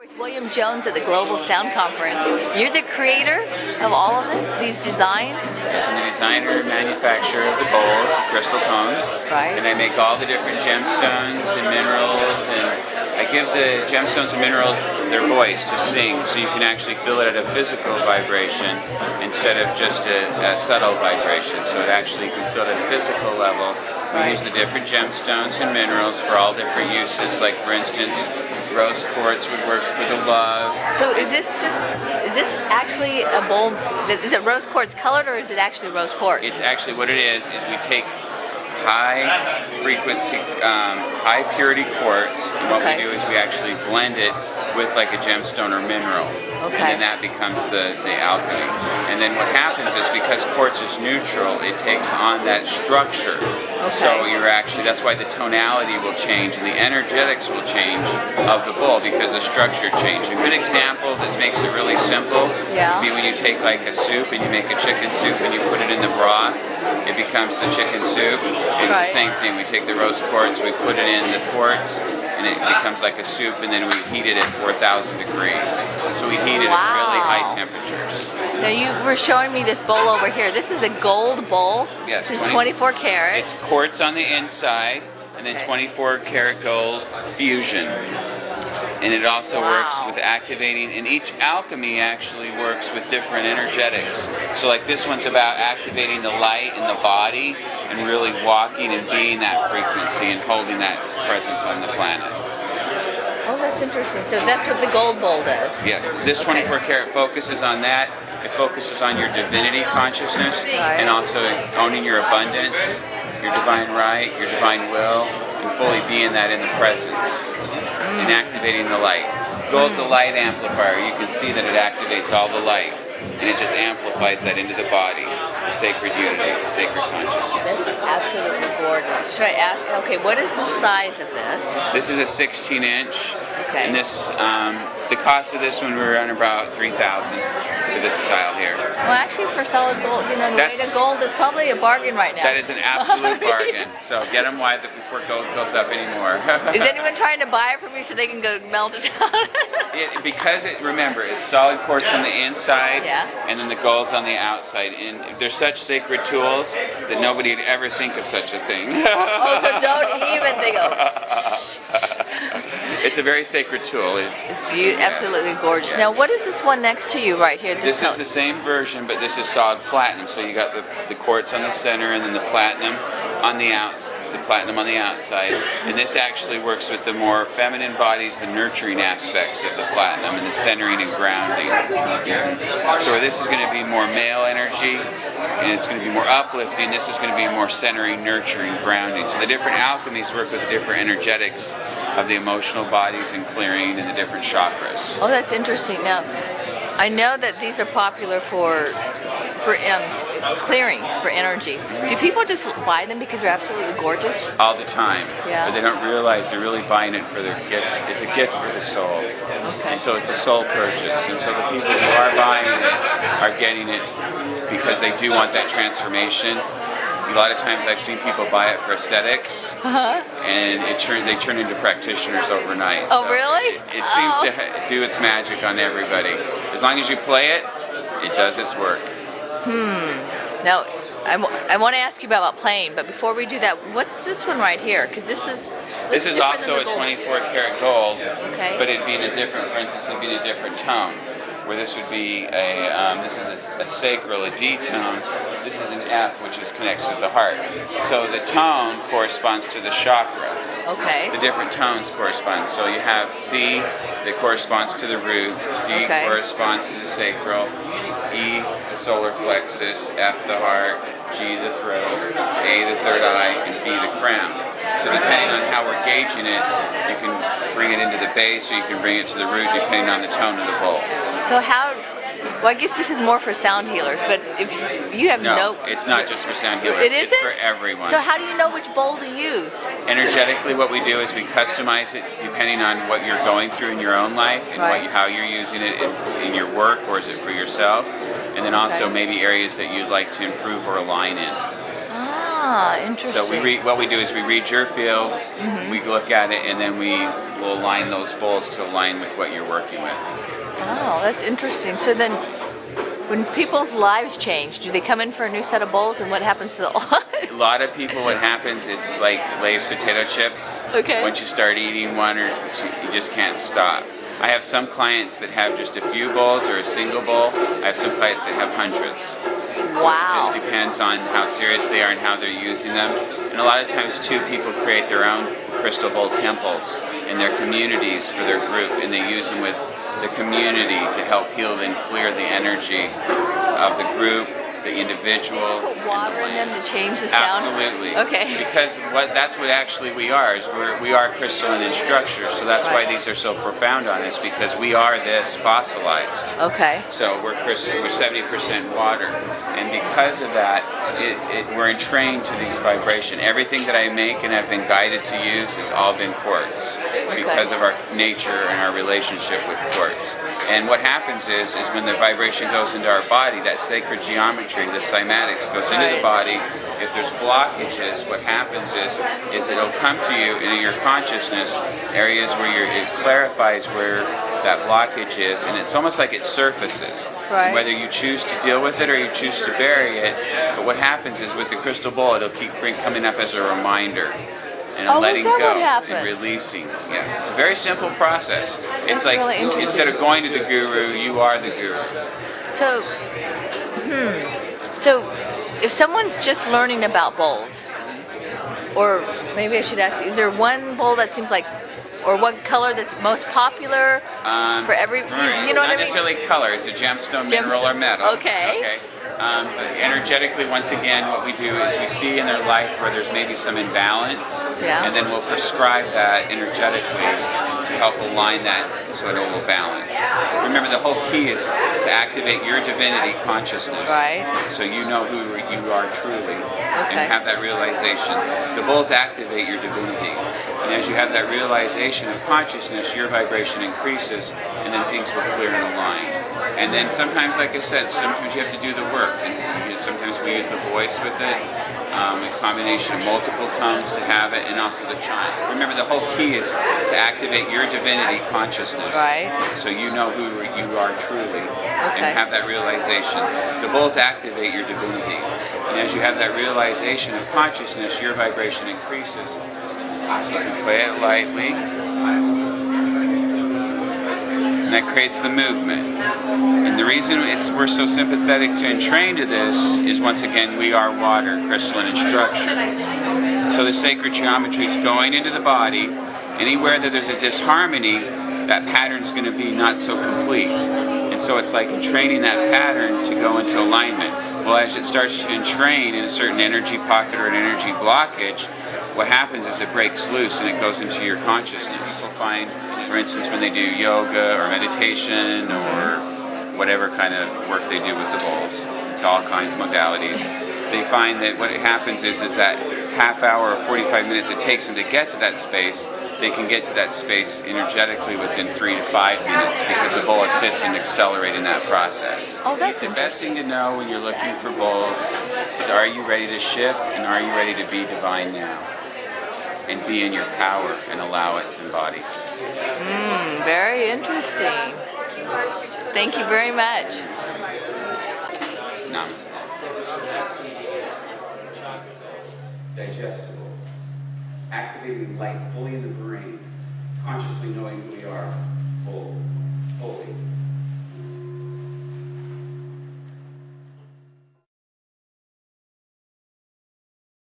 With William Jones at the Global Sound Conference. You're the creator of all of this, these designs? I'm the designer and manufacturer of the bowls, the crystal tones. Right. And I make all the different gemstones and minerals, and I give the gemstones and minerals their voice to sing, so you can actually feel it at a physical vibration instead of just a subtle vibration. So it actually can feel it at a physical level. We use the different gemstones and minerals for all different uses, like for instance, rose quartz would work for the love. So is this actually a bowl, is it rose quartz colored or is it actually rose quartz? It's actually what it is we take high frequency, high purity quartz, and what we do is we actually blend it with like a gemstone or mineral. Okay. And then that becomes the alchemy. And then what happens is, because quartz is neutral, it takes on that structure. Okay. So you're actually, that's why the tonality will change and the energetics will change of the bowl, because the structure changed. A good example that makes it really simple would be when you take like a soup and you make a chicken soup and you put it in the broth, it becomes the chicken soup. It's the same thing. We take the rose quartz, we put it in the quartz, and it becomes like a soup, and then we heat it at 4,000 degrees. So we heat it at really high temperatures. Now you were showing me this bowl over here. This is a gold bowl. Yes. This is 24 karat. It's quartz on the inside, and then 24 karat gold fusion. And it also works with activating, and each alchemy actually works with different energetics. So like this one's about activating the light in the body and really walking and being that frequency and holding that presence on the planet. Oh, that's interesting. So that's what the gold bowl does? Yes, this 24 karat focuses on that. It focuses on your divinity consciousness and also owning your abundance, your divine right, your divine will, and fully being that in the presence. And activating the light. Gold's a light amplifier. You can see that it activates all the light, and it just amplifies that into the body, the sacred unity, the sacred consciousness. That's absolutely gorgeous. Should I ask, okay, what is the size of this? This is a 16-inch, and this, the cost of this one, we're on about $3,000 for this style here. Well, actually, for solid gold, you know, the weight of gold is probably a bargain right now. That is an absolute bargain. So get them while before gold goes up anymore. Is anyone trying to buy it from me so they can go melt it down? Remember, it's solid quartz on the inside, and then the gold's on the outside. And they're such sacred tools that nobody would ever think of such a thing. Oh, so don't even think of it. It's a very sacred tool. It's absolutely gorgeous. Now, what is this one next to you right here? This is the same version, but this is solid platinum. So you got the quartz on the center, and then the platinum on the outside. And this actually works with the more feminine bodies, the nurturing aspects of the platinum, and the centering and grounding. So where this is going to be more male energy, and it's going to be more uplifting, this is going to be more centering, nurturing, grounding. So the different alchemies work with the different energetics of the emotional bodies and clearing and the different chakras. Oh, that's interesting. Now, I know that these are popular for clearing, for energy. Do people just buy them because they're absolutely gorgeous? All the time. Yeah. But they don't realize they're really buying it for their gift. It's a gift for the soul. And so it's a soul purchase. And so the people who are buying it are getting it because they do want that transformation. A lot of times I've seen people buy it for aesthetics, and they turn into practitioners overnight. Oh, so really? It seems to do its magic on everybody. As long as you play it, it does its work. Now, I want to ask you about playing, but before we do that, what's this one right here? Because this is also a 24 karat gold, okay, but it'd be in a different, for instance, it'd be in a different tone. Where this would be this is a sacral, a D tone. This is an F, which connects with the heart. So the tone corresponds to the chakra. Okay. The different tones correspond. So you have C that corresponds to the root, D corresponds to the sacral, E the solar plexus, F the heart, G the throat, A the third eye, and B the crown. So depending on how we're gauging it, you can bring it into the base or you can bring it to the root depending on the tone of the bowl. So well, I guess this is more for sound healers, but if you have no, it's not just for sound healers. It's for everyone. So how do you know which bowl to use? Energetically, what we do is we customize it depending on what you're going through in your own life and how you're using it in your work, or is it for yourself, and then also maybe areas that you'd like to improve or align in. Ah, interesting. So what we do is we read your field, we look at it, and then we will align those bowls to align with what you're working with. Oh, that's interesting. So then, when people's lives change, do they come in for a new set of bowls, and what happens to the A lot of people, what happens, it's like Lay's potato chips. Okay. Once you start eating one, or you just can't stop. I have some clients that have just a few bowls or a single bowl. I have some clients that have hundreds. Wow. So it just depends on how serious they are and how they're using them. And a lot of times too, people create their own crystal bowl temples in their communities for their group, and they use them with the community to help heal and clear the energy of the group, the individual. Put water in them to change the sound? Absolutely. Okay. Because that's what actually we are, is we are crystalline in structure, so that's why these are so profound on us, because we are this fossilized. Okay. So we're crystal, we're 70% water, and because of that, we're entrained to these vibration. Everything that I make and have been guided to use has all been quartz, because of our nature and our relationship with quartz. And what happens is when the vibration goes into our body, that sacred geometry, the cymatics, goes into the body. If there's blockages, what happens is it'll come to you in your consciousness, areas where it clarifies where that blockage is, and it's almost like it surfaces. Right. Whether you choose to deal with it or you choose to bury it, but what happens is with the crystal ball, it'll keep coming up as a reminder. And letting is that go what happens? and releasing. Yes, it's a very simple process. It's That's like really interesting. instead of going to the guru, you are the guru. So, so if someone's just learning about bowls, or maybe I should ask you, is there one bowl that seems like, or one color that's most popular for every, you know what I mean? It's not necessarily color, it's a gemstone, mineral, or metal. Okay. But energetically, once again, what we do is we see in their life where there's maybe some imbalance, and then we'll prescribe that energetically to help align that so it will balance. Remember, the whole key is to activate your divinity consciousness, so you know who you are truly, and have that realization. The bowls activate your divinity, and as you have that realization of consciousness, your vibration increases, and then things will clear and align. And then sometimes, like I said, sometimes you have to do the work, and sometimes we use the voice with it, a combination of multiple tones to have it, and also the chime. Remember, the whole key is to activate your divinity consciousness, so you know who you are truly, and have that realization. The bowls activate your divinity, and as you have that realization of consciousness, your vibration increases. So you can play it lightly, and that creates the movement. And the reason we're so sympathetic to and trained to this is, once again, we are water, crystalline in structure. So the sacred geometry is going into the body. Anywhere that there's a disharmony, that pattern's going to be not so complete. And so it's like training that pattern to go into alignment. Well, as it starts to entrain in a certain energy pocket or an energy blockage, what happens is it breaks loose and it goes into your consciousness. People find, for instance, when they do yoga or meditation or whatever kind of work they do with the bowls, it's all kinds of modalities, they find that what happens is that half hour or 45 minutes it takes them to get to that space, they can get to that space energetically within 3 to 5 minutes, because the bowl assists in accelerating that process. Oh, that's the best thing to know when you're looking for bowls is, are you ready to shift, and are you ready to be divine now? And be in your power and allow it to embody. Very interesting. Thank you very much. Namaste. Digestible. Activating light fully in the brain, consciously knowing who we are fully.